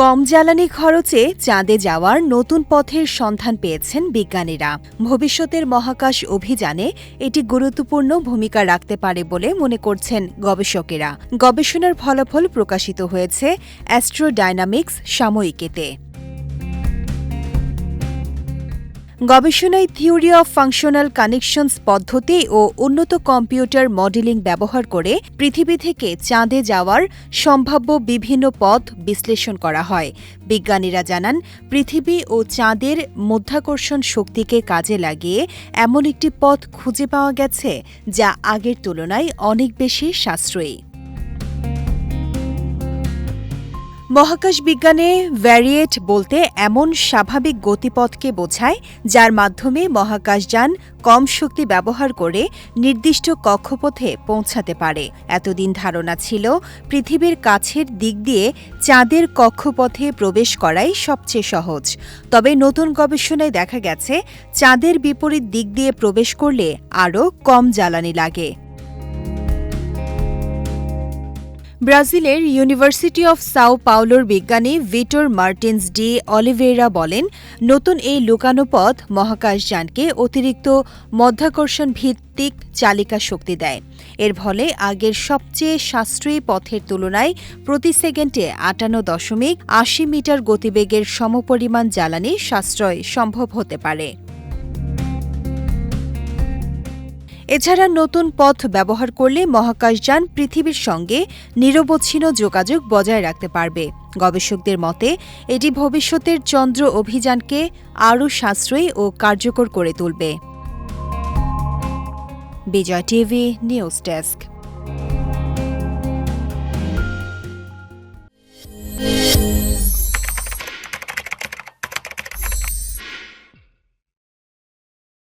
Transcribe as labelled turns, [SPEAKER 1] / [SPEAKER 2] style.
[SPEAKER 1] কম জ্বালানি খরচে চাঁদে যাওয়ার নতুন পথের সন্ধান পেয়েছেন বিজ্ঞানীরা। ভবিষ্যতের মহাকাশ অভিযানে এটি গুরুত্বপূর্ণ ভূমিকা রাখতে পারে বলে মনে করছেন গবেষকেরা। গবেষণার ফলাফল প্রকাশিত হয়েছে অ্যাস্ট্রোডাইনামিক্স সাময়িকীতে। গবেষণায় থিওরি অফ ফাংশনাল কানেকশনস পদ্ধতি ও উন্নত কম্পিউটার মডেলিং ব্যবহার করে পৃথিবী থেকে চাঁদে যাওয়ার সম্ভাব্য বিভিন্ন পথ বিশ্লেষণ করা হয়। বিজ্ঞানীরা জানান, পৃথিবী ও চাঁদের মাধ্যাকর্ষণ শক্তিকে কাজে লাগিয়ে এমন একটি পথ খুঁজে পাওয়া গেছে যা আগের তুলনায় অনেক বেশি সাশ্রয়ী। মহাকাশ বিজ্ঞানে ভ্যারিয়েট বলতে এমন স্বাভাবিক গতিপথকে বোঝায় যার মাধ্যমে মহাকাশযান কম শক্তি ব্যবহার করে নির্দিষ্ট কক্ষপথে পৌঁছাতে পারে। এতদিন ধারণা ছিল পৃথিবীর কাছের দিক দিয়ে চাঁদের কক্ষপথে প্রবেশ করাই সবচেয়ে সহজ। তবে নতুন গবেষণায় দেখা গেছে চাঁদের বিপরীত দিক দিয়ে প্রবেশ করলে আরও কম জ্বালানি লাগে। ব্রাজিলের ইউনিভার্সিটি অফ সাও পাওলোর বিজ্ঞানী ভিটর মার্টিন্স ডি অলিভেইরা বলেন, নতুন এই লুকানো পথ মহাকাশযানকে অতিরিক্ত মাধ্যাকর্ষণ ভিত্তিক চালিকা শক্তি দেয়। এর ফলে আগের সবচেয়ে সাশ্রয়ী পথের তুলনায় প্রতি সেকেন্ডে 58.80 মিটার গতিবেগের সমপরিমাণ জ্বালানি সাশ্রয় সম্ভব হতে পারে। এছাড়া নতুন পথ ব্যবহার করলে মহাকাশযান পৃথিবীর সঙ্গে নিরবচ্ছিন্ন যোগাযোগ বজায় রাখতে পারবে। গবেষকদের মতে এটি ভবিষ্যতের চন্দ্র অভিযানকে আরও সাশ্রয়ী ও কার্যকর করে তুলবে। বিজয় টিভি নিউজ ডেস্ক।